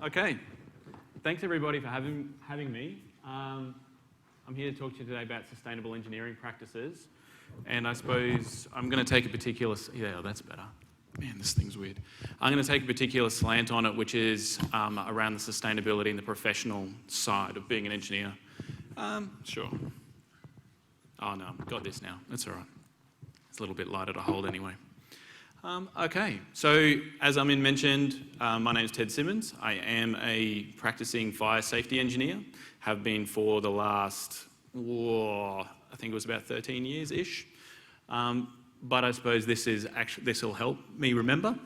Okay, thanks everybody for having me. I'm here to talk to you today about sustainable engineering practices, and I suppose I'm going to take a particular, yeah, that's better. Man, this thing's weird. I'm going to take a particular slant on it, which is around the sustainability and the professional side of being an engineer. Sure. Oh no, got this now. That's all right. It's a little bit lighter to hold anyway. Okay, so as Amin mentioned, my name is Ted Simmons. I am a practicing fire safety engineer, have been for the last, I think it was about 13 years-ish. But I suppose this will help me remember.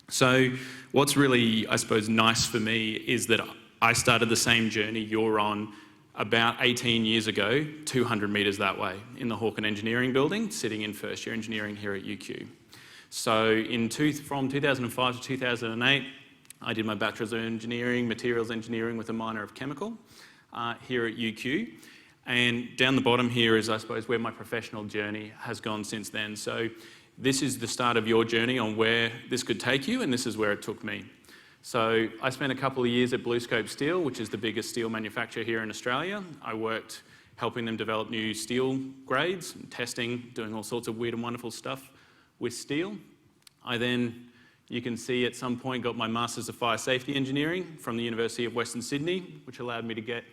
So what's really, I suppose, nice for me is that I started the same journey you're on about 18 years ago, 200 metres that way, in the Hawken Engineering Building, sitting in first year engineering here at UQ. So from 2005 to 2008, I did my Bachelor's of Engineering, Materials Engineering with a minor of Chemical here at UQ. And down the bottom here is, I suppose, where my professional journey has gone since then. So this is the start of your journey on where this could take you, and this is where it took me. So I spent a couple of years at BlueScope Steel, which is the biggest steel manufacturer here in Australia. I worked helping them develop new steel grades, testing, doing all sorts of weird and wonderful stuff with steel. I then, you can see at some point, got my Masters of Fire Safety Engineering from the University of Western Sydney, which allowed me to get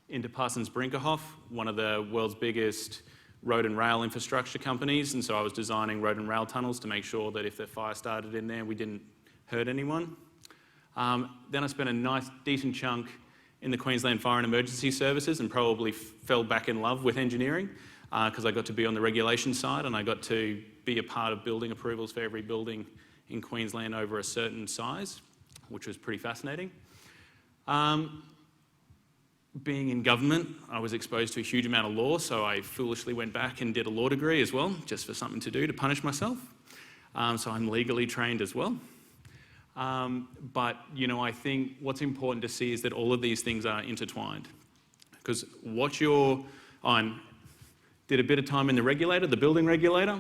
into Parsons Brinckerhoff, one of the world's biggest road and rail infrastructure companies. And so I was designing road and rail tunnels to make sure that if the fire started in there, we didn't hurt anyone. Then I spent a nice, decent chunk in the Queensland Fire and Emergency Services and probably fell back in love with engineering because I got to be on the regulation side and I got to be a part of building approvals for every building in Queensland over a certain size, which was pretty fascinating. Being in government, I was exposed to a huge amount of law, so I foolishly went back and did a law degree as well, just for something to do to punish myself. So I'm legally trained as well. But, you know, I think what's important to see is that all of these things are intertwined. Because what you're on, did a bit of time in the regulator, the building regulator,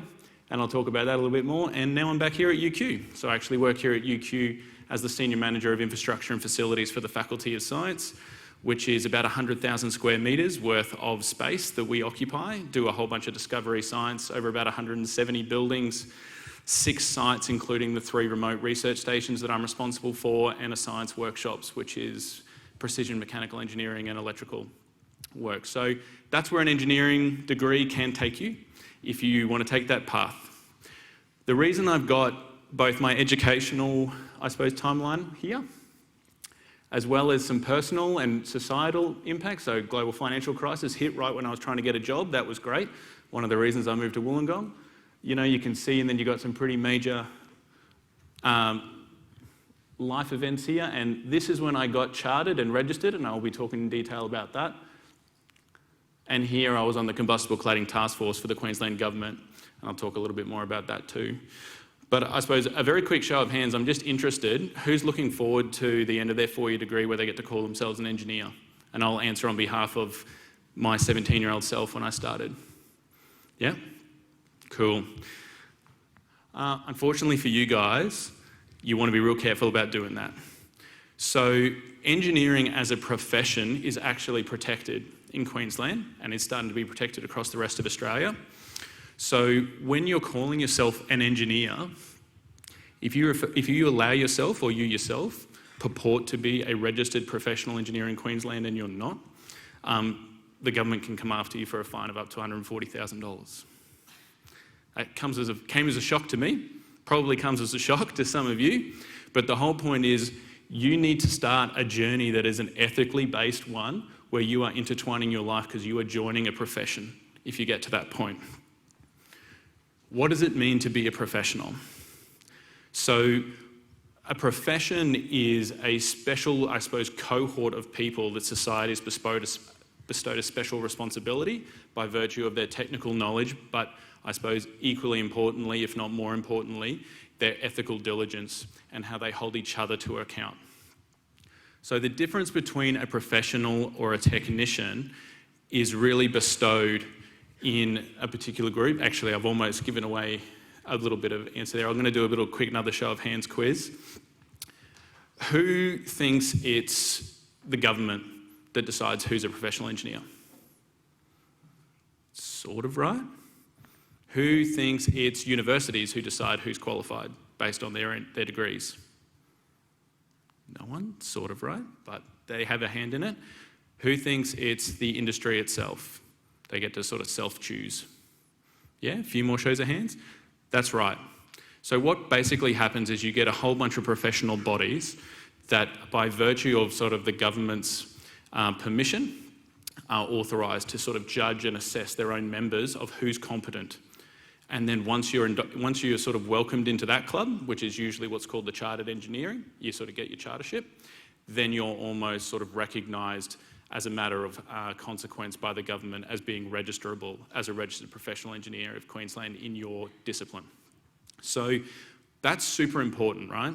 and I'll talk about that a little bit more, and now I'm back here at UQ. So I actually work here at UQ as the Senior Manager of Infrastructure and Facilities for the Faculty of Science, which is about 100,000 square metres worth of space that we occupy, do a whole bunch of discovery science over about 170 buildings, 6 sites, including the 3 remote research stations that I'm responsible for, and a science workshops, which is precision mechanical engineering and electrical work. So that's where an engineering degree can take you if you want to take that path. The reason I've got both my educational, I suppose, timeline here, as well as some personal and societal impacts. So global financial crisis hit right when I was trying to get a job. That was great. One of the reasons I moved to Wollongong. You know, you can see, and then you've got some pretty major life events here. And this is when I got chartered and registered, and I'll be talking in detail about that. And here I was on the Combustible Cladding Task Force for the Queensland Government, and I'll talk a little bit more about that too. But I suppose a very quick show of hands, I'm just interested, who's looking forward to the end of their 4-year degree where they get to call themselves an engineer? And I'll answer on behalf of my 17-year-old self when I started. Yeah? Cool. Unfortunately for you guys, you want to be real careful about doing that. So engineering as a profession is actually protected in Queensland, and it's starting to be protected across the rest of Australia. So when you're calling yourself an engineer, if you allow yourself or you yourself purport to be a registered professional engineer in Queensland and you're not, the government can come after you for a fine of up to $140,000. That came as a shock to me, probably comes as a shock to some of you, but the whole point is you need to start a journey that is an ethically based one where you are intertwining your life because you are joining a profession if you get to that point. What does it mean to be a professional? So a profession is a special, I suppose, cohort of people that society has bestowed a special responsibility by virtue of their technical knowledge, but I suppose equally importantly, if not more importantly, their ethical diligence and how they hold each other to account. So the difference between a professional or a technician is really bestowed in a particular group. Actually, I've almost given away a little bit of answer there. I'm going to do a little quick another show of hands quiz. Who thinks it's the government that decides who's a professional engineer? Sort of right. Who thinks it's universities who decide who's qualified based on their degrees? No one, sort of right, but they have a hand in it. Who thinks it's the industry itself? They get to sort of self-choose. Yeah, a few more shows of hands? That's right. So what basically happens is you get a whole bunch of professional bodies that, by virtue of sort of the government's permission, are authorised to sort of judge and assess their own members of who's competent. And then once you're sort of welcomed into that club, which is usually what's called the chartered engineering, you sort of get your chartership, then you're almost sort of recognised as a matter of consequence by the government as being registrable as a registered professional engineer of Queensland in your discipline. So that's super important, right?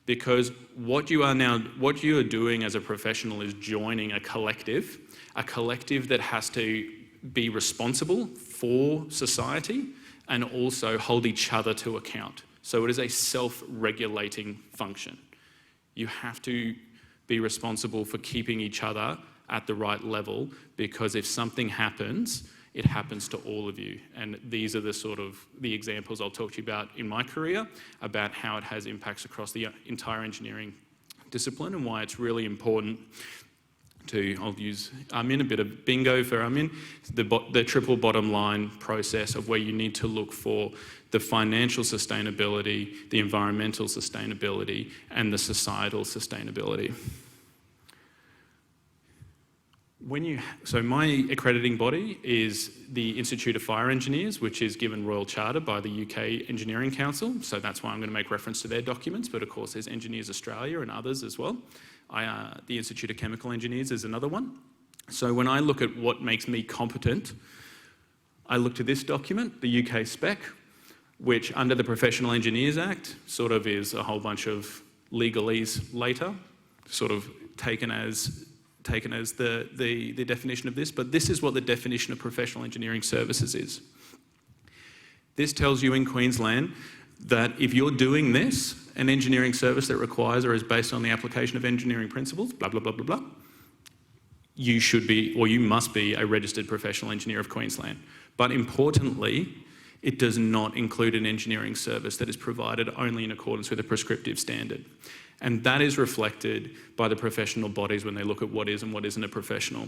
Because what you are doing as a professional is joining a collective that has to be responsible for society and also hold each other to account. So it is a self-regulating function. You have to be responsible for keeping each other at the right level, because if something happens, it happens to all of you. And these are the examples I'll talk to you about in my career, about how it has impacts across the entire engineering discipline and why it's really important I'll use Armin, a bit of bingo for Armin, the triple bottom line process of where you need to look for the financial sustainability, the environmental sustainability, and the societal sustainability. So my accrediting body is the Institute of Fire Engineers, which is given Royal Charter by the UK Engineering Council. So that's why I'm going to make reference to their documents. But of course, there's Engineers Australia and others as well. The Institute of Chemical Engineers is another one. So when I look at what makes me competent, I look to this document, the UK spec, which under the Professional Engineers Act sort of is a whole bunch of legalese later, sort of taken as the definition of this, but this is what the definition of professional engineering services is. This tells you in Queensland that if you're doing this, an engineering service that requires or is based on the application of engineering principles, blah, blah, blah, blah, blah, you should be, or you must be, a registered professional engineer of Queensland. But importantly, it does not include an engineering service that is provided only in accordance with a prescriptive standard. And that is reflected by the professional bodies when they look at what is and what isn't a professional.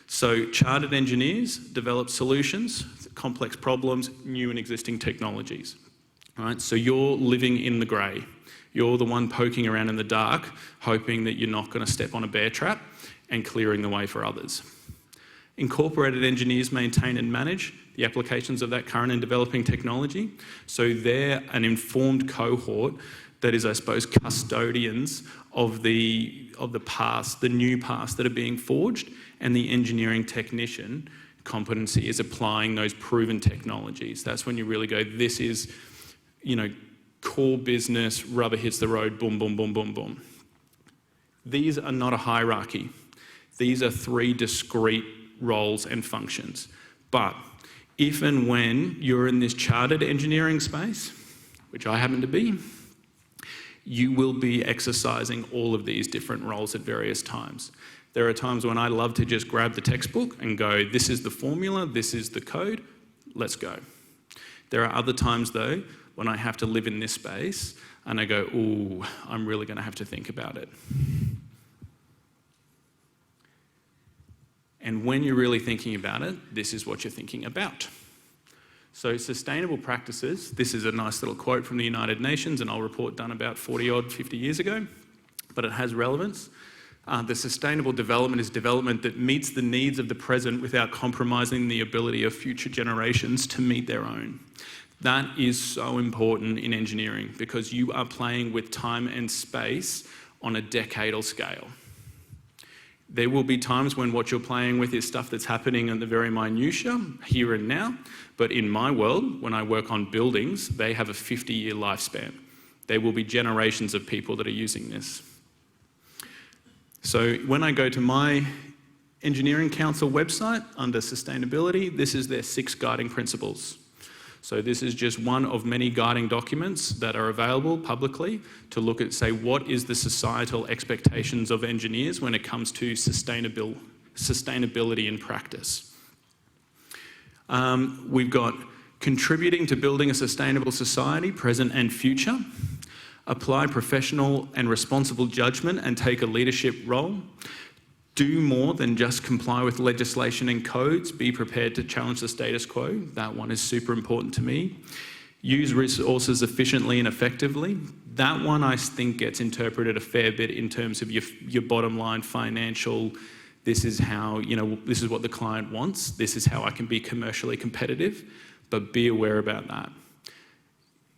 So chartered engineers develop solutions, complex problems, new and existing technologies. Right? So you're living in the grey. You're the one poking around in the dark, hoping that you're not going to step on a bear trap and clearing the way for others. Incorporated engineers maintain and manage the applications of that current and developing technology. So they're an informed cohort that is, I suppose, custodians of the past, the new past that are being forged, and the engineering technician competency is applying those proven technologies. That's when you really go, this is, core business, rubber hits the road, boom, boom, boom, boom, boom. These are not a hierarchy. These are three discrete roles and functions. But if and when you're in this chartered engineering space, which I happen to be, you will be exercising all of these different roles at various times. There are times when I love to just grab the textbook and go, this is the formula, this is the code, let's go. There are other times though, when I have to live in this space and I go, ooh, I'm really going to have to think about it. And when you're really thinking about it, this is what you're thinking about. So sustainable practices, this is a nice little quote from the United Nations, an old report done about 50 years ago, but it has relevance. The sustainable development is development that meets the needs of the present without compromising the ability of future generations to meet their own. That is so important in engineering because you are playing with time and space on a decadal scale. There will be times when what you're playing with is stuff that's happening in the very minutiae, here and now. But in my world, when I work on buildings, they have a 50-year lifespan. There will be generations of people that are using this. So when I go to my Engineering Council website under sustainability, this is their 6 guiding principles. So this is just one of many guiding documents that are available publicly to look at, say, what is the societal expectations of engineers when it comes to sustainability in practice. We've got contributing to building a sustainable society, present and future. Apply professional and responsible judgment and take a leadership role. Do more than just comply with legislation and codes. Be prepared to challenge the status quo. That one is super important to me. Use resources efficiently and effectively. That one I think gets interpreted a fair bit in terms of your bottom line financial. This is how, this is what the client wants. This is how I can be commercially competitive, but be aware about that.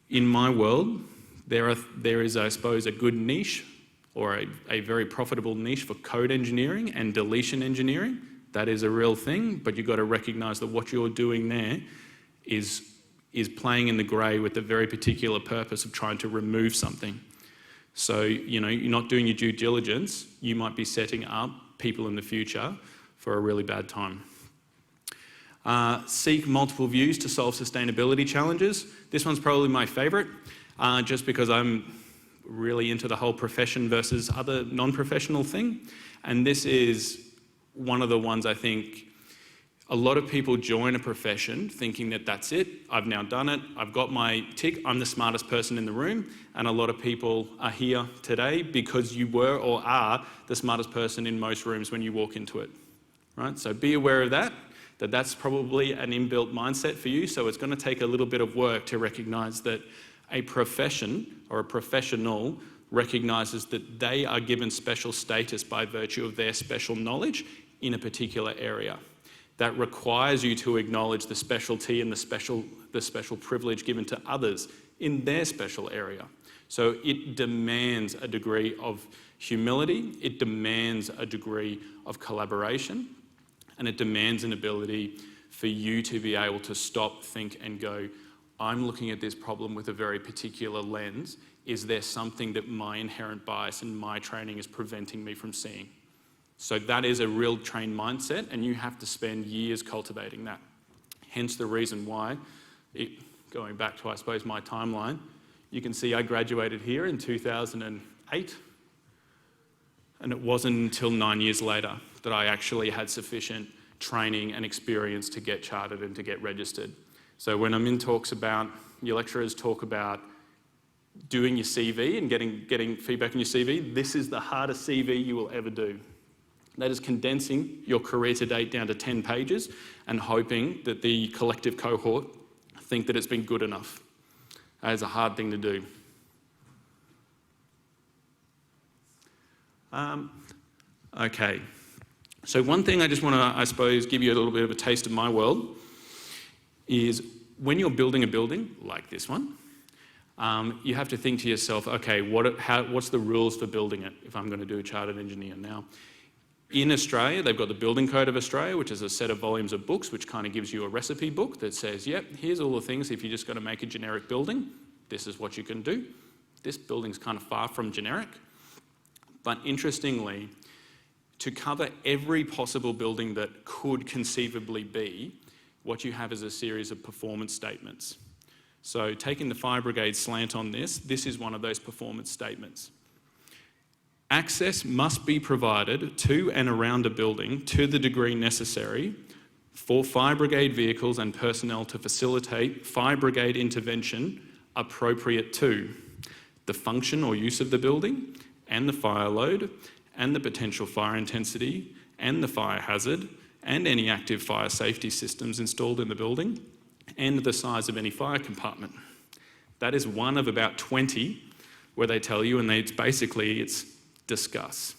In my world, there is, I suppose, a good niche or a very profitable niche for code engineering and deletion engineering. That is a real thing, but you've got to recognise that what you're doing there is playing in the grey with the very particular purpose of trying to remove something. So, you're not doing your due diligence, you might be setting up people in the future for a really bad time. Seek multiple views to solve sustainability challenges. This one's probably my favourite, just because I'm really into the whole profession versus other non-professional thing. And this is one of the ones I think a lot of people join a profession thinking that that's it, I've now done it, I've got my tick, I'm the smartest person in the room. And a lot of people are here today because you were or are the smartest person in most rooms when you walk into it, right? So be aware of that that's probably an inbuilt mindset for you. So it's going to take a little bit of work to recognise that a profession or a professional recognises that they are given special status by virtue of their special knowledge in a particular area. That requires you to acknowledge the specialty and the special privilege given to others in their special area. So it demands a degree of humility, it demands a degree of collaboration, and it demands an ability for you to be able to stop, think, and go, I'm looking at this problem with a very particular lens. Is there something that my inherent bias and my training is preventing me from seeing? So that is a real trained mindset, and you have to spend years cultivating that. Hence the reason why, going back to, I suppose, my timeline, you can see I graduated here in 2008, and it wasn't until 9 years later that I actually had sufficient training and experience to get chartered and to get registered. So when I'm in talks about, your lecturers talk about doing your CV and getting feedback on your CV, this is the hardest CV you will ever do. That is condensing your career to date down to 10 pages and hoping that the collective cohort think that it's been good enough. That is a hard thing to do. Okay. So one thing I just want to, I suppose, give you a little bit of a taste of my world is when you're building a building like this one, you have to think to yourself, okay, what's the rules for building it if I'm going to do a chartered engineer? Now, in Australia, they've got the Building Code of Australia, which is a set of volumes of books, which kind of gives you a recipe book that says, yep, here's all the things. If you're just going to make a generic building, this is what you can do. This building's kind of far from generic. But interestingly, to cover every possible building that could conceivably be, what you have is a series of performance statements. So taking the fire brigade slant on this is one of those performance statements. Access must be provided to and around a building to the degree necessary for fire brigade vehicles and personnel to facilitate fire brigade intervention appropriate to the function or use of the building and the fire load and the potential fire intensity and the fire hazard and any active fire safety systems installed in the building and the size of any fire compartment. That is one of about 20 where they tell you, and it's discuss.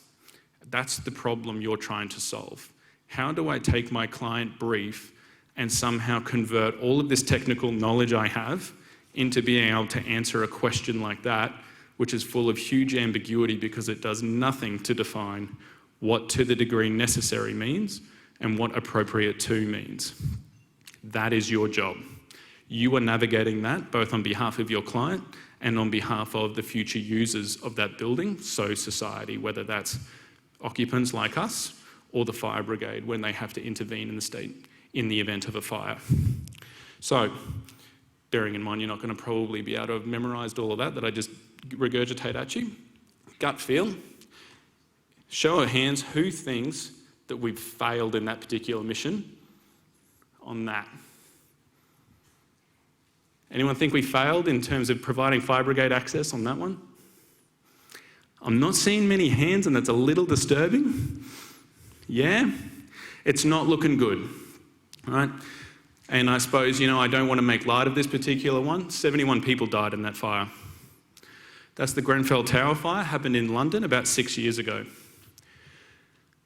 That's the problem you're trying to solve. How do I take my client brief and somehow convert all of this technical knowledge I have into being able to answer a question like that, which is full of huge ambiguity because it does nothing to define what to the degree necessary means and what appropriate to means. That is your job. You are navigating that both on behalf of your client and on behalf of the future users of that building, so society, whether that's occupants like us or the fire brigade when they have to intervene in the event of a fire. So bearing in mind you're not going to probably be able to have memorised all of that I just regurgitate at you. Gut feel. Show of hands, who thinks that we've failed in that particular mission on that? Anyone think we failed in terms of providing fire brigade access on that one? I'm not seeing many hands, and that's a little disturbing. Yeah? It's not looking good, right? And I suppose, I don't want to make light of this particular one. 71 people died in that fire. That's the Grenfell Tower fire, happened in London about 6 years ago.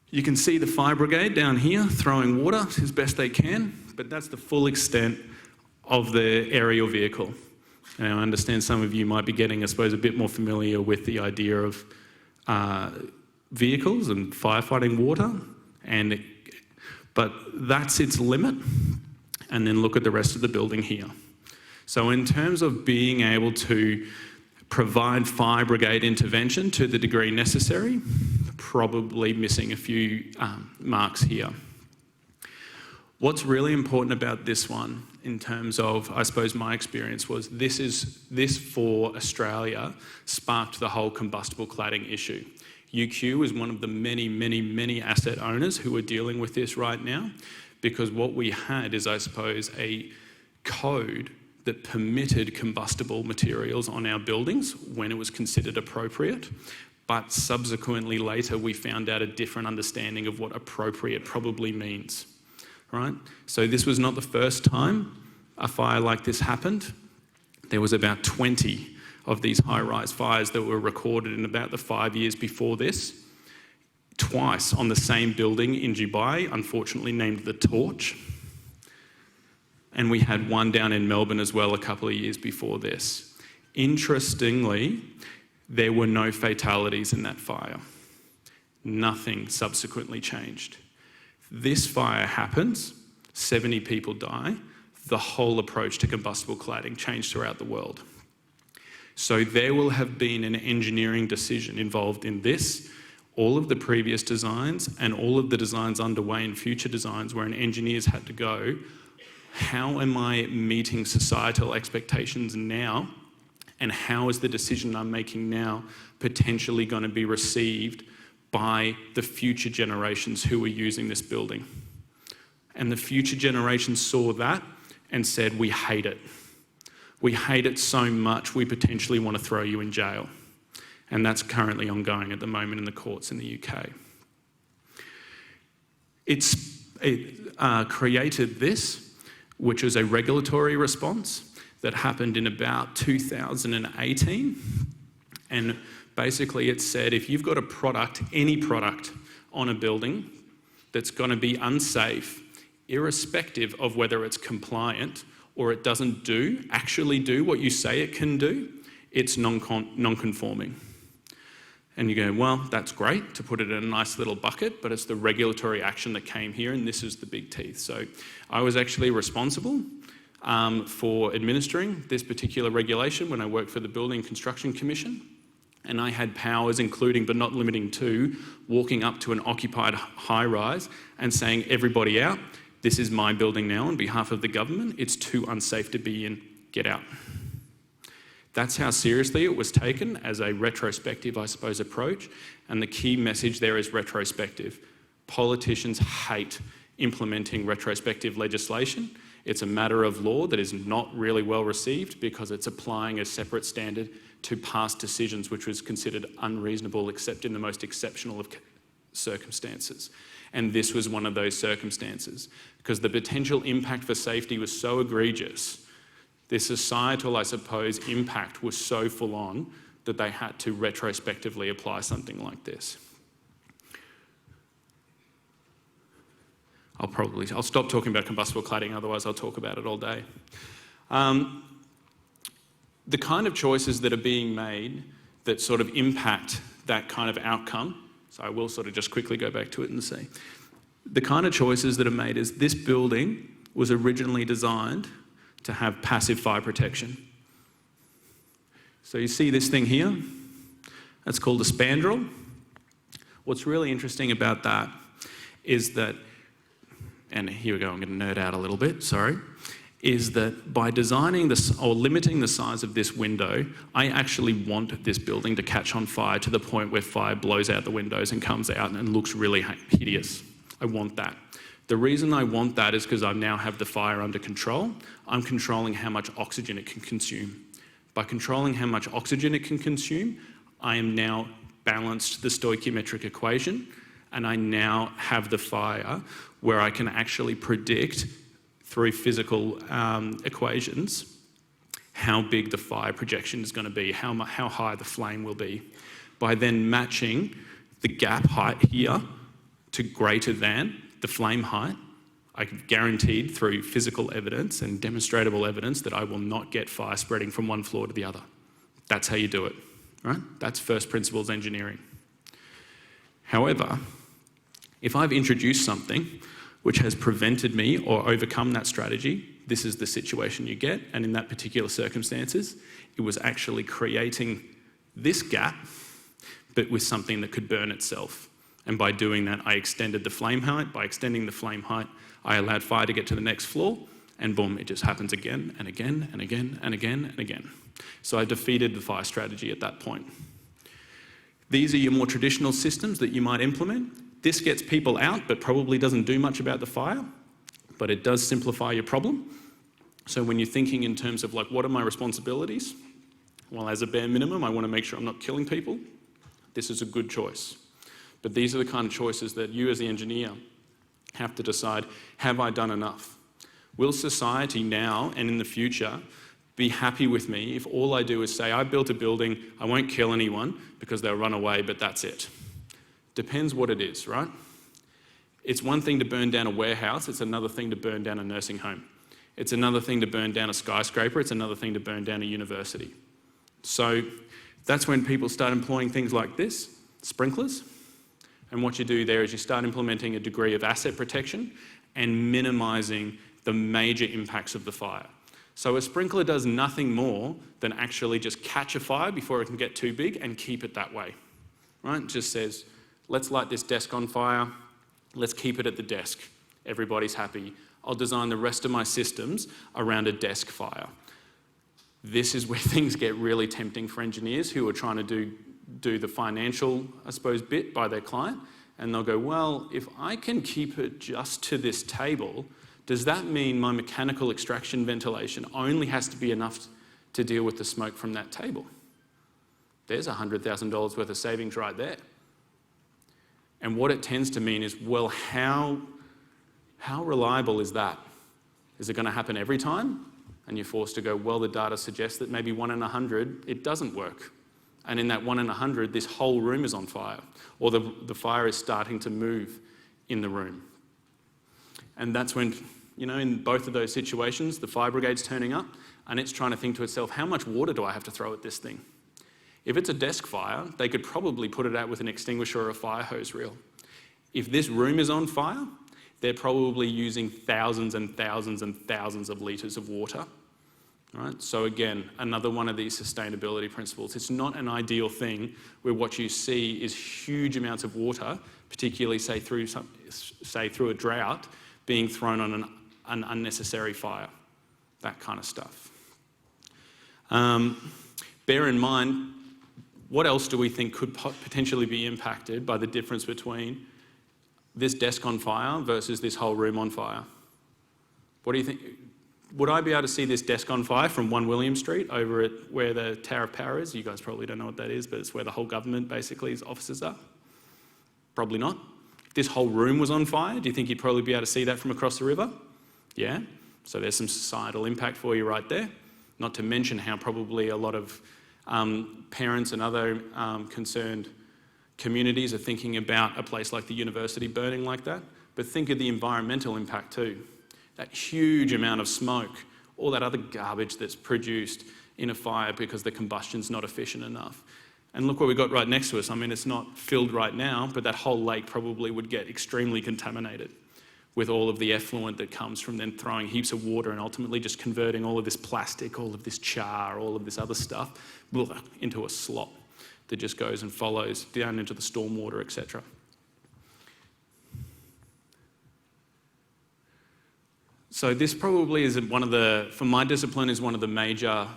You can see the fire brigade down here throwing water as best they can, but that's the full extent of the aerial vehicle. And I understand some of you might be getting, I suppose, a bit more familiar with the idea of vehicles and firefighting water, but that's its limit. And then look at the rest of the building here. So in terms of being able to provide fire brigade intervention to the degree necessary, probably missing a few marks here. What's really important about this one, in terms of, I suppose, my experience, was this for Australia sparked the whole combustible cladding issue. UQ is one of the many asset owners who are dealing with this right now, because what we had is, I suppose, a code that permitted combustible materials on our buildings when it was considered appropriate, but subsequently later we found out a different understanding of what appropriate probably means, right? So this was not the first time a fire like this happened. There was about 20 of these high-rise fires that were recorded in about the 5 years before this. Twice on the same building in Dubai, unfortunately named the Torch. And we had one down in Melbourne as well a couple of years before this. Interestingly, there were no fatalities in that fire. Nothing subsequently changed. This fire happens, 70 people die, the whole approach to combustible cladding changed throughout the world. So there will have been an engineering decision involved in this, all of the previous designs and all of the designs underway in future designs where an engineer's had to go, how am I meeting societal expectations now, and how is the decision I'm making now potentially going to be received by the future generations who are using this building? And the future generations saw that and said, we hate it. We hate it so much we potentially want to throw you in jail. And that's currently ongoing at the moment in the courts in the UK. It created this, which was a regulatory response that happened in about 2018. And basically it said, if you've got a product, any product on a building that's going to be unsafe, irrespective of whether it's compliant or it doesn't actually do what you say it can do, it's non-conforming. And you go, well, that's great to put it in a nice little bucket, but it's the regulatory action that came here, and this is the big teeth. So I was actually responsible for administering this particular regulation when I worked for the Building Construction Commission. And I had powers, including but not limiting to, walking up to an occupied high-rise and saying, everybody out, this is my building now on behalf of the government, it's too unsafe to be in, get out. That's how seriously it was taken as a retrospective, I suppose, approach. And the key message there is retrospective. Politicians hate implementing retrospective legislation. It's a matter of law that is not really well received because it's applying a separate standard to past decisions which was considered unreasonable except in the most exceptional of circumstances. And this was one of those circumstances because the potential impact for safety was so egregious. The societal, I suppose, impact was so full on that they had to retrospectively apply something like this. I'll stop talking about combustible cladding, otherwise I'll talk about it all day. The kind of choices that are being made that sort of impact that kind of outcome, so I will sort of just quickly go back to it and say, the kind of choices that are made is this building was originally designed to have passive fire protection. So you see this thing here? That's called a spandrel. What's really interesting about that is that, and here we go, I'm going to nerd out a little bit, sorry, is that by designing this or limiting the size of this window, I actually want this building to catch on fire to the point where fire blows out the windows and comes out and looks really hideous. I want that. The reason I want that is because I now have the fire under control. I'm controlling how much oxygen it can consume. By controlling how much oxygen it can consume, I am now balanced the stoichiometric equation, and I now have the fire where I can actually predict through physical equations how big the fire projection is going to be, how high the flame will be. By then matching the gap height here to greater than the flame height, I'm guaranteed through physical evidence and demonstrable evidence that I will not get fire spreading from one floor to the other. That's how you do it, right? That's first principles engineering. However, if I've introduced something which has prevented me or overcome that strategy, this is the situation you get. And in that particular circumstances, it was actually creating this gap, but with something that could burn itself. And by doing that, I extended the flame height. By extending the flame height, I allowed fire to get to the next floor, and boom, it just happens again and again and again and again and again. So I defeated the fire strategy at that point. These are your more traditional systems that you might implement. This gets people out, but probably doesn't do much about the fire, but it does simplify your problem. So when you're thinking in terms of like, what are my responsibilities? Well, as a bare minimum, I want to make sure I'm not killing people. This is a good choice. But these are the kind of choices that you as the engineer have to decide, have I done enough? Will society now and in the future be happy with me if all I do is say, I built a building, I won't kill anyone because they'll run away, but that's it? Depends what it is, right? It's one thing to burn down a warehouse, it's another thing to burn down a nursing home. It's another thing to burn down a skyscraper, it's another thing to burn down a university. So that's when people start employing things like this, sprinklers. And what you do there is you start implementing a degree of asset protection and minimising the major impacts of the fire. So a sprinkler does nothing more than actually just catch a fire before it can get too big and keep it that way, right? It just says, let's light this desk on fire, let's keep it at the desk. Everybody's happy. I'll design the rest of my systems around a desk fire. This is where things get really tempting for engineers who are trying to do the financial, I suppose, bit by their client, and they'll go, well, if I can keep it just to this table, does that mean my mechanical extraction ventilation only has to be enough to deal with the smoke from that table? There's $100,000 worth of savings right there. And what it tends to mean is, well, how reliable is that? Is it going to happen every time? And you're forced to go, well, the data suggests that maybe 1 in 100, it doesn't work. And in that 1 in 100, this whole room is on fire, or the fire is starting to move in the room. And that's when, you know, in both of those situations, the fire brigade's turning up and it's trying to think to itself, how much water do I have to throw at this thing? If it's a desk fire, they could probably put it out with an extinguisher or a fire hose reel. If this room is on fire, they're probably using thousands and thousands and thousands of litres of water. Right? So again, another one of these sustainability principles. It's not an ideal thing where what you see is huge amounts of water, particularly say through a drought, being thrown on an unnecessary fire, that kind of stuff. Bear in mind, what else do we think could potentially be impacted by the difference between this desk on fire versus this whole room on fire? What do you think? Would I be able to see this desk on fire from 1 William Street over at where the Tower of Power is? You guys probably don't know what that is, but it's where the whole government basically's offices are. Probably not. If this whole room was on fire, do you think you'd probably be able to see that from across the river? Yeah. So there's some societal impact for you right there. Not to mention how probably a lot of parents and other concerned communities are thinking about a place like the university burning like that. But think of the environmental impact too. That huge amount of smoke, all that other garbage that's produced in a fire because the combustion's not efficient enough. And look what we've got right next to us. I mean, it's not filled right now, but that whole lake probably would get extremely contaminated with all of the effluent that comes from then throwing heaps of water and ultimately just converting all of this plastic, all of this char, all of this other stuff into a slop that just goes and follows down into the stormwater, etc. So this probably is one of the, for my discipline, is one of the major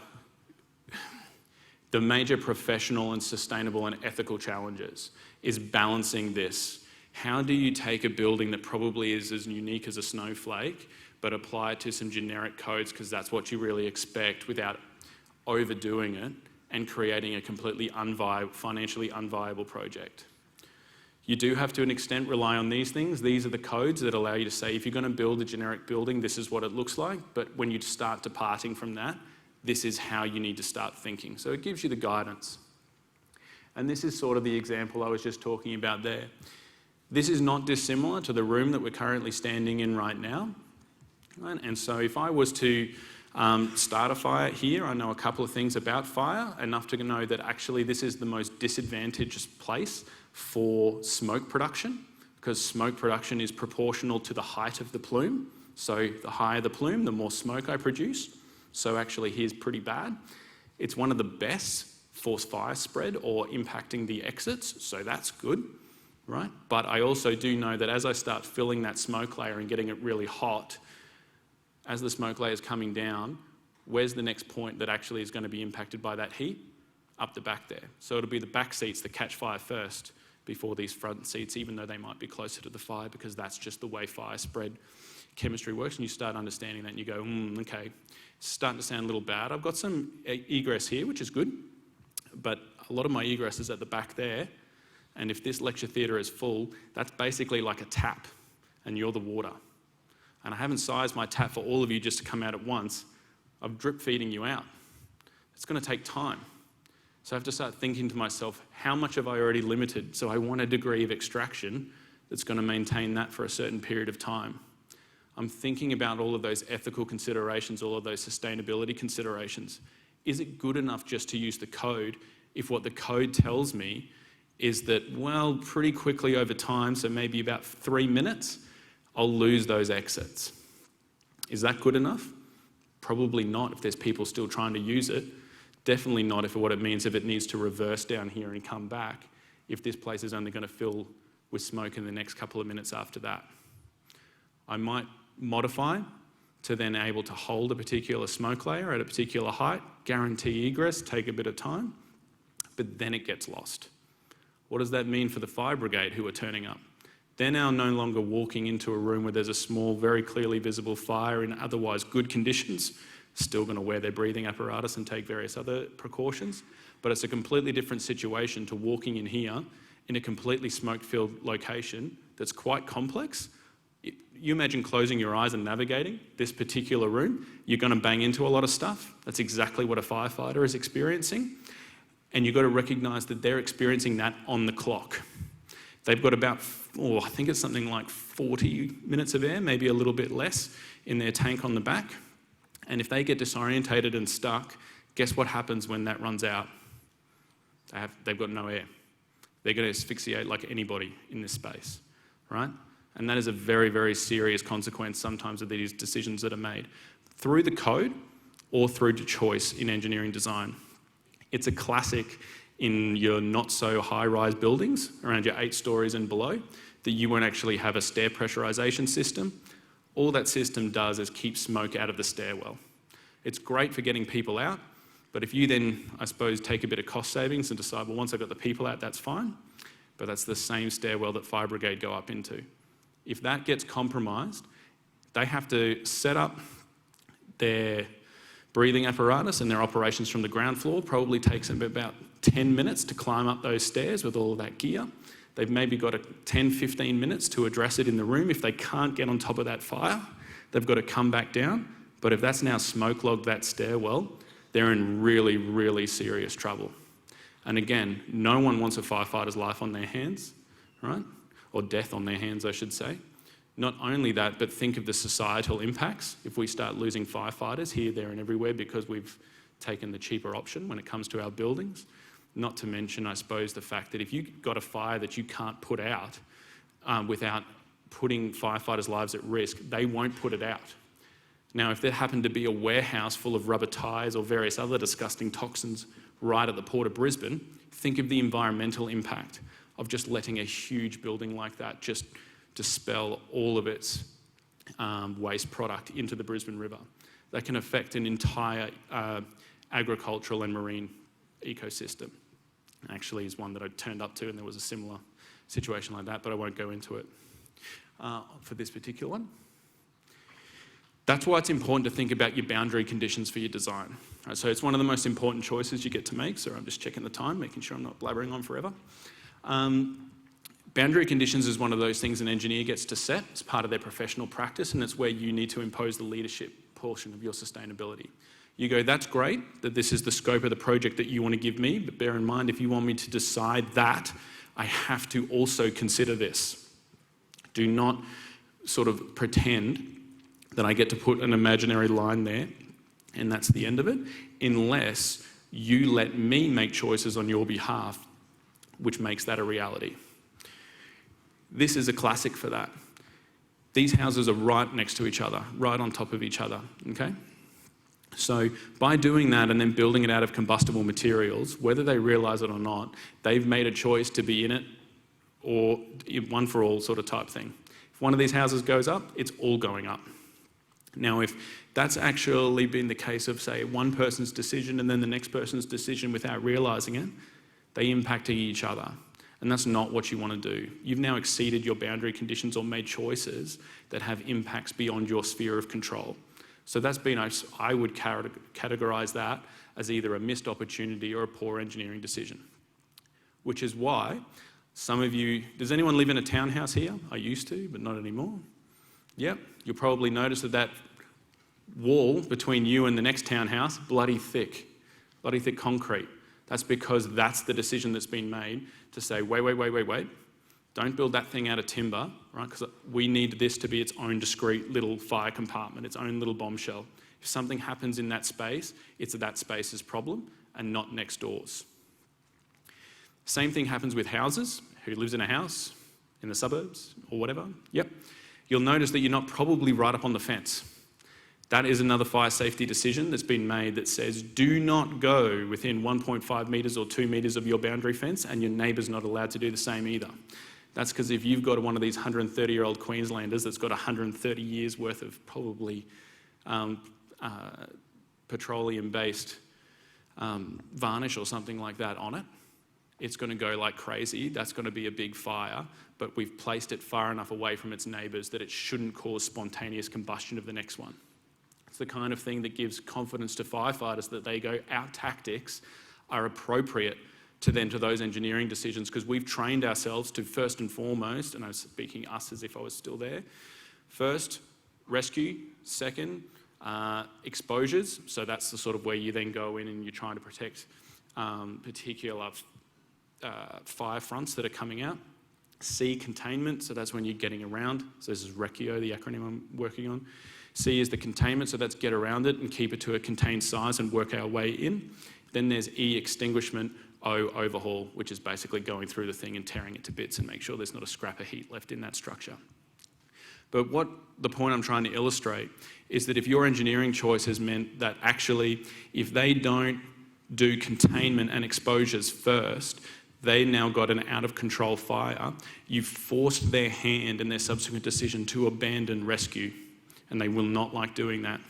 professional and sustainable and ethical challenges, is balancing this. How do you take a building that probably is as unique as a snowflake, but apply it to some generic codes because that's what you really expect without overdoing it and creating a completely financially unviable project? You do have to an extent rely on these things. These are the codes that allow you to say, if you're going to build a generic building, this is what it looks like. But when you start departing from that, this is how you need to start thinking. So it gives you the guidance. And this is sort of the example I was just talking about there. This is not dissimilar to the room that we're currently standing in right now. Right? And so if I was to start a fire here, I know a couple of things about fire, enough to know that actually this is the most disadvantaged place for smoke production, because smoke production is proportional to the height of the plume. So the higher the plume, the more smoke I produce. So actually here's pretty bad. It's one of the best for fire spread or impacting the exits, so that's good, right? But I also do know that as I start filling that smoke layer and getting it really hot, as the smoke layer is coming down, where's the next point that actually is going to be impacted by that heat? Up the back there. So it'll be the back seats that catch fire first before these front seats, even though they might be closer to the fire, because that's just the way fire spread chemistry works. And you start understanding that and you go, okay, it's starting to sound a little bad. I've got some egress here, which is good, but a lot of my egress is at the back there. And if this lecture theatre is full, that's basically like a tap and you're the water. And I haven't sized my tap for all of you just to come out at once. I'm drip feeding you out. It's going to take time. So I have to start thinking to myself, how much have I already limited? So I want a degree of extraction that's going to maintain that for a certain period of time. I'm thinking about all of those ethical considerations, all of those sustainability considerations. Is it good enough just to use the code if what the code tells me is that, well, pretty quickly over time, so maybe about 3 minutes, I'll lose those exits? Is that good enough? Probably not if there's people still trying to use it. Definitely not if what it means if it needs to reverse down here and come back, if this place is only going to fill with smoke in the next couple of minutes after that. I might modify to then able to hold a particular smoke layer at a particular height, guarantee egress, take a bit of time, but then it gets lost. What does that mean for the fire brigade who are turning up? They're now no longer walking into a room where there's a small, very clearly visible fire in otherwise good conditions, still going to wear their breathing apparatus and take various other precautions, but it's a completely different situation to walking in here in a completely smoke-filled location that's quite complex. You imagine closing your eyes and navigating this particular room, you're going to bang into a lot of stuff. That's exactly what a firefighter is experiencing. And you've got to recognise that they're experiencing that on the clock. They've got about, I think it's something like 40 minutes of air, maybe a little bit less, in their tank on the back. And if they get disorientated and stuck, guess what happens when that runs out? They've got no air. They're going to asphyxiate like anybody in this space, right? And that is a very, very serious consequence sometimes of these decisions that are made through the code or through the choice in engineering design. It's a classic in your not so high-rise buildings, around your 8 stories and below, that you won't actually have a stair pressurization system. All that system does is keep smoke out of the stairwell. It's great for getting people out, but if you then, I suppose, take a bit of cost savings and decide, well, once I've got the people out, that's fine, but that's the same stairwell that fire brigade go up into. If that gets compromised, they have to set up their breathing apparatus and their operations from the ground floor. Probably takes them about 10 minutes to climb up those stairs with all of that gear. They've maybe got 10, 15 minutes to address it in the room. If they can't get on top of that fire, they've got to come back down. But if that's now smoke logged that stairwell, they're in really, really serious trouble. And again, no one wants a firefighter's life on their hands, right? Or death on their hands, I should say. Not only that, but think of the societal impacts if we start losing firefighters here, there and everywhere because we've taken the cheaper option when it comes to our buildings. Not to mention, I suppose, the fact that if you've got a fire that you can't put out without putting firefighters' lives at risk, they won't put it out. Now, if there happened to be a warehouse full of rubber tyres or various other disgusting toxins right at the Port of Brisbane, think of the environmental impact of just letting a huge building like that just dispel all of its waste product into the Brisbane River. That can affect an entire agricultural and marine ecosystem. Actually, is one that I turned up to, and there was a similar situation like that, but I won't go into it for this particular one. That's why it's important to think about your boundary conditions for your design. Right, so it's one of the most important choices you get to make. So I'm just checking the time, making sure I'm not blabbering on forever. Boundary conditions is one of those things an engineer gets to set as part of their professional practice, and it's where you need to impose the leadership portion of your sustainability. You go, that's great, that this is the scope of the project that you want to give me, but bear in mind, if you want me to decide that, I have to also consider this. Do not sort of pretend that I get to put an imaginary line there and that's the end of it, unless you let me make choices on your behalf, which makes that a reality. This is a classic for that. These houses are right next to each other, right on top of each other, okay? So by doing that and then building it out of combustible materials, whether they realise it or not, they've made a choice to be in it or one for all sort of type thing. If one of these houses goes up, it's all going up. Now, if that's actually been the case of, say, one person's decision and then the next person's decision without realising it, they impact each other. And that's not what you want to do. You've now exceeded your boundary conditions or made choices that have impacts beyond your sphere of control. So that's been, I would categorise that as either a missed opportunity or a poor engineering decision. Which is why some of you, does anyone live in a townhouse here? I used to, but not anymore. Yep, you'll probably notice that wall between you and the next townhouse, bloody thick concrete. That's because that's the decision that's been made to say, wait, don't build that thing out of timber, right? Because we need this to be its own discrete little fire compartment, its own little bombshell. If something happens in that space, it's that space's problem and not next door's. Same thing happens with houses. Who lives in a house in the suburbs or whatever? Yep. You'll notice that you're not probably right up on the fence. That is another fire safety decision that's been made that says do not go within 1.5 metres or 2 metres of your boundary fence, and your neighbour's not allowed to do the same either. That's because if you've got one of these 130-year-old Queenslanders that's got 130 years worth of probably petroleum-based varnish or something like that on it, it's going to go like crazy. That's going to be a big fire, but we've placed it far enough away from its neighbours that it shouldn't cause spontaneous combustion of the next one. It's the kind of thing that gives confidence to firefighters that they go, our tactics are appropriate to those engineering decisions, because we've trained ourselves to first and foremost, and I was speaking us as if I was still there, first, rescue, second, exposures. So that's the sort of where you then go in and you're trying to protect particular fire fronts that are coming out. C, containment, so that's when you're getting around. So this is RECIO, the acronym I'm working on. C is the containment, so that's get around it and keep it to a contained size and work our way in. Then there's E, extinguishment, O, overhaul, which is basically going through the thing and tearing it to bits and make sure there's not a scrap of heat left in that structure. But what the point I'm trying to illustrate is that if your engineering choice has meant that actually, if they don't do containment and exposures first, they now got an out-of-control fire, you've forced their hand and their subsequent decision to abandon rescue, and they will not like doing that,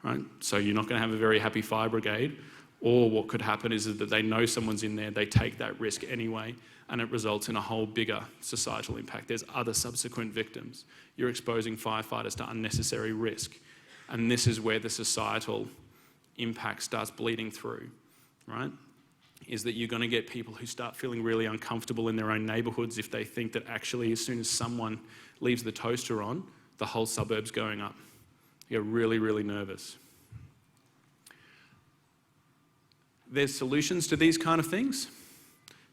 right? So you're not going to have a very happy fire brigade, or what could happen is that they know someone's in there, they take that risk anyway, and it results in a whole bigger societal impact. There's other subsequent victims. You're exposing firefighters to unnecessary risk, and this is where the societal impact starts bleeding through, right? Is that you're going to get people who start feeling really uncomfortable in their own neighbourhoods if they think that actually as soon as someone leaves the toaster on, the whole suburb's going up. You're really, really nervous. There's solutions to these kind of things,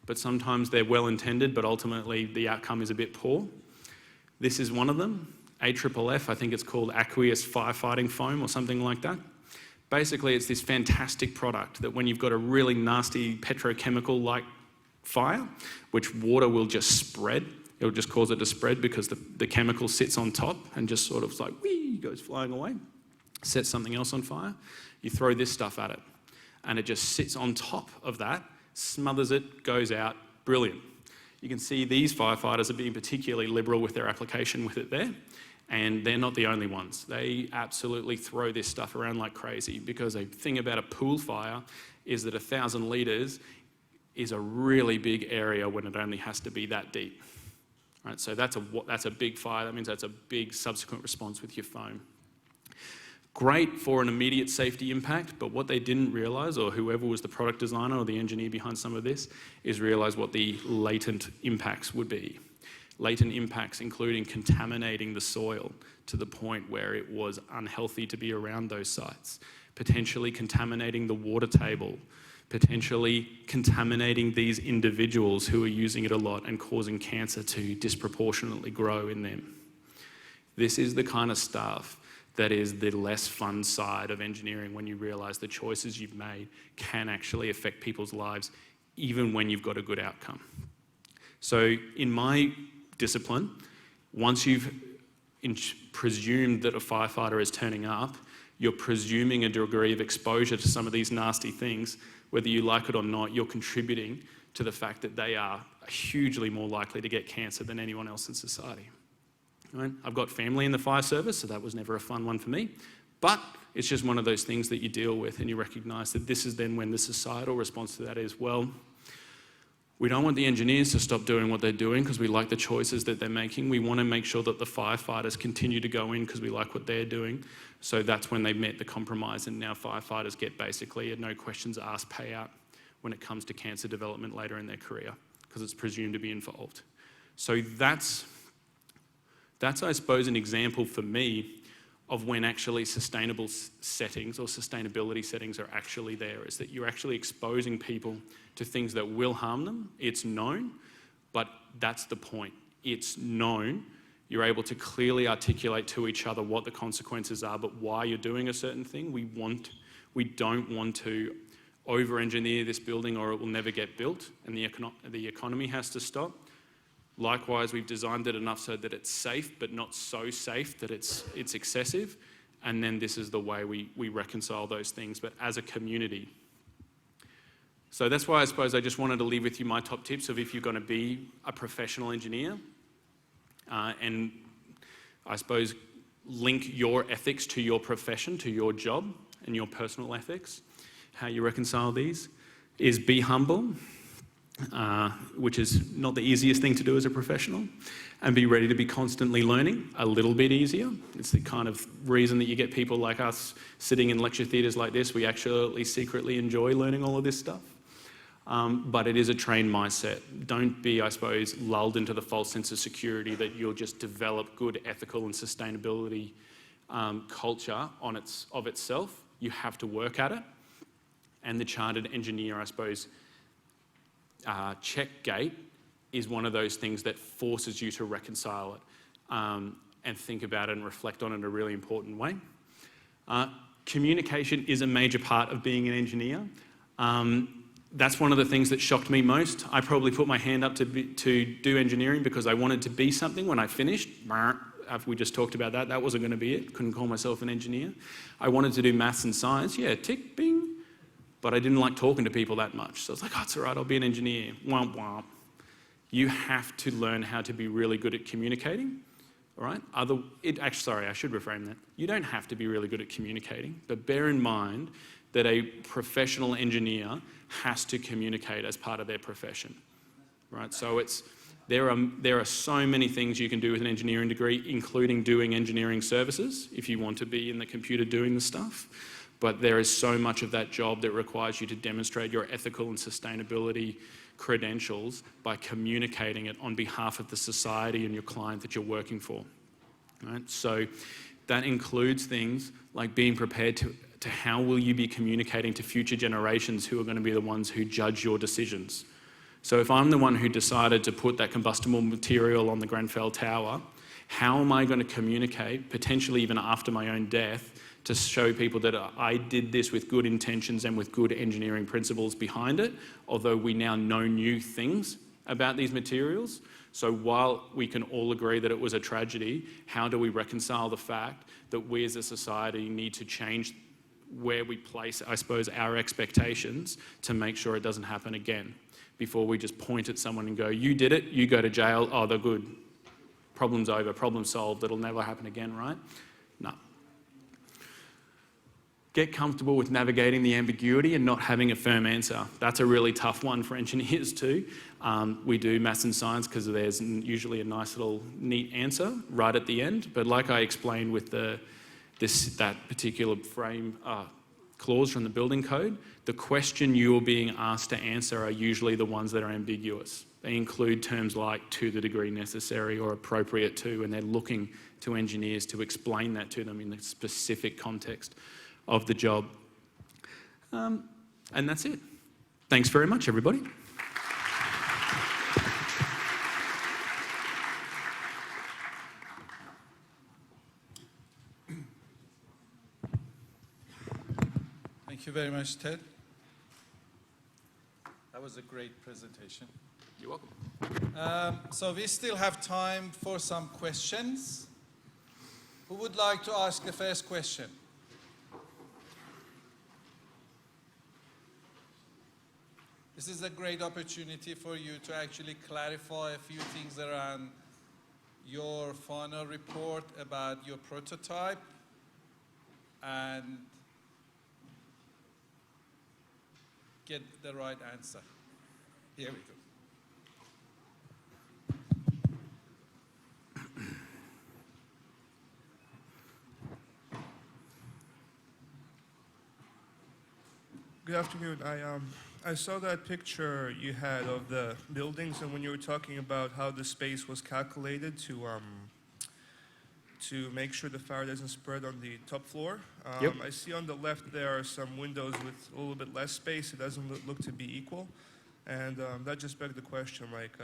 but sometimes they're well intended, but ultimately the outcome is a bit poor. This is one of them, AFFF, I think it's called aqueous firefighting foam or something like that. Basically, it's this fantastic product that when you've got a really nasty petrochemical-like fire, which water will just spread, it'll just cause it to spread because the chemical sits on top and just sort of like, whee, goes flying away, sets something else on fire. You throw this stuff at it, and it just sits on top of that, smothers it, goes out, brilliant. You can see these firefighters are being particularly liberal with their application with it there, And they're not the only ones. They absolutely throw this stuff around like crazy, because a thing about a pool fire is that 1,000 litres is a really big area when it only has to be that deep. Right, so that's a big fire. That means that's a big subsequent response with your foam. Great for an immediate safety impact, but what they didn't realise, or whoever was the product designer or the engineer behind some of this, is realise what the latent impacts would be. Latent impacts including contaminating the soil to the point where it was unhealthy to be around those sites, potentially contaminating the water table, potentially contaminating these individuals who are using it a lot and causing cancer to disproportionately grow in them. This is the kind of stuff that is the less fun side of engineering, when you realise the choices you've made can actually affect people's lives even when you've got a good outcome. So in my discipline, once you've presumed that a firefighter is turning up, you're presuming a degree of exposure to some of these nasty things. Whether you like it or not, you're contributing to the fact that they are hugely more likely to get cancer than anyone else in society. Right? I've got family in the fire service, so that was never a fun one for me. But it's just one of those things that you deal with, and you recognise that this is then when the societal response to that is, well, we don't want the engineers to stop doing what they're doing because we like the choices that they're making. We want to make sure that the firefighters continue to go in because we like what they're doing. So that's when they met the compromise, and now firefighters get basically a no questions asked payout when it comes to cancer development later in their career, because it's presumed to be involved. So that's I suppose, an example for me of when actually sustainable settings or sustainability settings are actually there, is that you're actually exposing people to things that will harm them. It's known, but that's the point. It's known. You're able to clearly articulate to each other what the consequences are, but why you're doing a certain thing. We don't want to over-engineer this building or it will never get built, and the economy has to stop. Likewise, we've designed it enough so that it's safe, but not so safe that it's excessive. And then this is the way we reconcile those things, but as a community. So that's why I suppose I just wanted to leave with you my top tips of if you're going to be a professional engineer, and I suppose link your ethics to your profession, to your job and your personal ethics. How you reconcile these is be humble, which is not the easiest thing to do as a professional, and be ready to be constantly learning, a little bit easier. It's the kind of reason that you get people like us sitting in lecture theatres like this. We actually secretly enjoy learning all of this stuff. But it is a trained mindset. Don't be, I suppose, lulled into the false sense of security that you'll just develop good ethical and sustainability culture of itself. You have to work at it. And the chartered engineer, I suppose, check gate is one of those things that forces you to reconcile it and think about it and reflect on it in a really important way. Communication is a major part of being an engineer. That's one of the things that shocked me most. I probably put my hand up to do engineering because I wanted to be something when I finished. We just talked about that. That wasn't going to be it. Couldn't call myself an engineer. I wanted to do maths and science. Yeah, tick, bing. But I didn't like talking to people that much. So I was like, oh, it's all right, I'll be an engineer. Womp womp. You have to learn how to be really good at communicating, all right? Sorry, I should reframe that. You don't have to be really good at communicating, but bear in mind that a professional engineer has to communicate as part of their profession, right? So there are so many things you can do with an engineering degree, including doing engineering services if you want to be in the computer doing the stuff. But there is so much of that job that requires you to demonstrate your ethical and sustainability credentials by communicating it on behalf of the society and your client that you're working for. Right? So that includes things like being prepared to how will you be communicating to future generations who are going to be the ones who judge your decisions. So if I'm the one who decided to put that combustible material on the Grenfell Tower, how am I going to communicate, potentially even after my own death, to show people that I did this with good intentions and with good engineering principles behind it, although we now know new things about these materials. So while we can all agree that it was a tragedy, how do we reconcile the fact that we as a society need to change where we place, I suppose, our expectations to make sure it doesn't happen again, before we just point at someone and go, you did it, you go to jail, oh, they're good. problem's over, problem solved, it'll never happen again, right? No. Get comfortable with navigating the ambiguity and not having a firm answer. That's a really tough one for engineers too. We do maths and science because there's usually a nice little neat answer right at the end. But like I explained with that particular frame clause from the building code, the question you're being asked to answer are usually the ones that are ambiguous. They include terms like to the degree necessary or appropriate to, and they're looking to engineers to explain that to them in the specific context of the job. And that's it. Thanks very much, everybody. Thank you very much, Ted. That was a great presentation. You're welcome. So we still have time for some questions. Who would like to ask the first question? This is a great opportunity for you to actually clarify a few things around your final report about your prototype and get the right answer. Here we go. Good afternoon. I saw that picture you had of the buildings, and when you were talking about how the space was calculated to make sure the fire doesn't spread on the top floor. Yep. I see on the left there are some windows with a little bit less space. It doesn't look to be equal, and that just begged the question, like.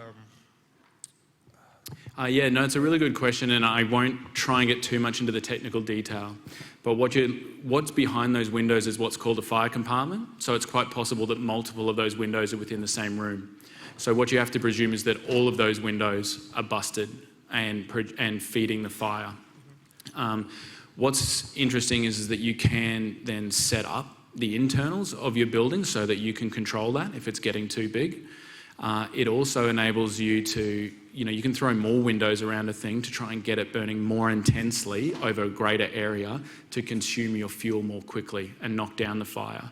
Yeah, no, it's a really good question, and I won't try and get too much into the technical detail. But what's behind those windows is what's called a fire compartment. So it's quite possible that multiple of those windows are within the same room. So what you have to presume is that all of those windows are busted and feeding the fire. What's interesting is that you can then set up the internals of your building so that you can control that if it's getting too big. It also enables you to, you can throw more windows around a thing to try and get it burning more intensely over a greater area to consume your fuel more quickly and knock down the fire.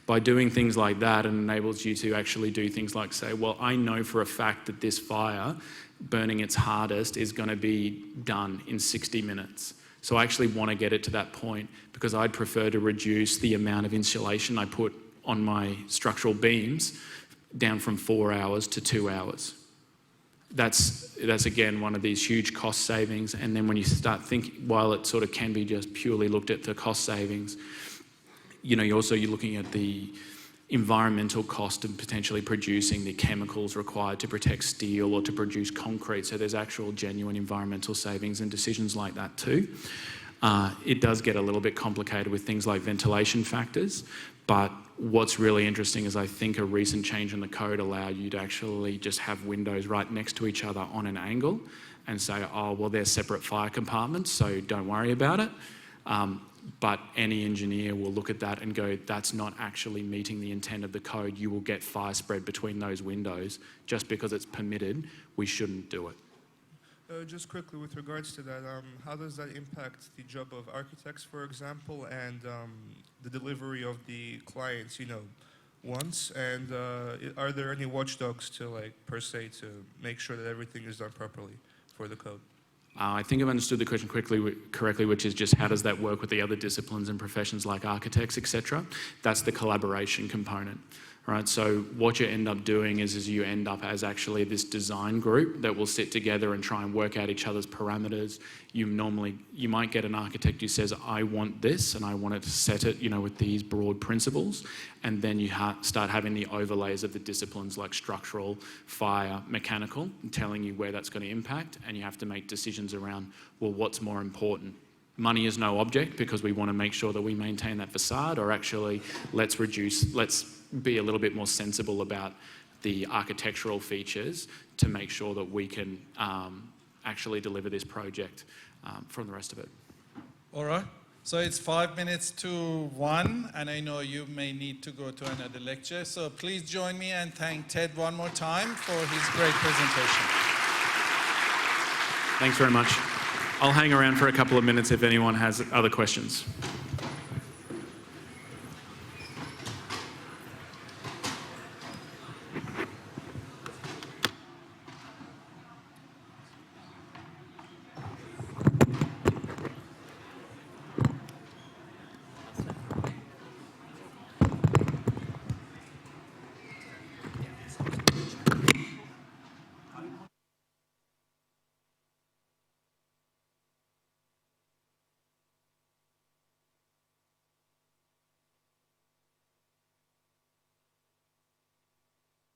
By doing things like that, it enables you to actually do things like say, well, I know for a fact that this fire burning its hardest is going to be done in 60 minutes. So I actually want to get it to that point because I'd prefer to reduce the amount of insulation I put on my structural beams down from 4 hours to 2 hours. That's again one of these huge cost savings. And then when you start thinking, while it sort of can be just purely looked at the cost savings, you're looking at the environmental cost of potentially producing the chemicals required to protect steel or to produce concrete. So there's actual genuine environmental savings and decisions like that too. It does get a little bit complicated with things like ventilation factors, but what's really interesting is I think a recent change in the code allowed you to actually just have windows right next to each other on an angle and say, oh, well, they're separate fire compartments, so don't worry about it. But any engineer will look at that and go, that's not actually meeting the intent of the code. You will get fire spread between those windows. Just because it's permitted, we shouldn't do it. Just quickly, with regards to that, how does that impact the job of architects, for example, and the delivery of the clients, once? And are there any watchdogs to, per se, to make sure that everything is done properly for the code? I think I've understood the question correctly, which is just how does that work with the other disciplines and professions like architects, etc. That's the collaboration component, right? So what you end up doing is you end up as actually this design group that will sit together and try and work out each other's parameters. You might get an architect who says, I want this and I want it to set it, with these broad principles. And then you start having the overlays of the disciplines like structural, fire, mechanical, telling you where that's going to impact. And you have to make decisions around, well, what's more important? Money is no object because we want to make sure that we maintain that facade, or actually let's be a little bit more sensible about the architectural features to make sure that we can actually deliver this project from the rest of it. All right. So it's 5 minutes to 1, and I know you may need to go to another lecture. So please join me and thank Ted one more time for his great presentation. Thanks very much. I'll hang around for a couple of minutes if anyone has other questions.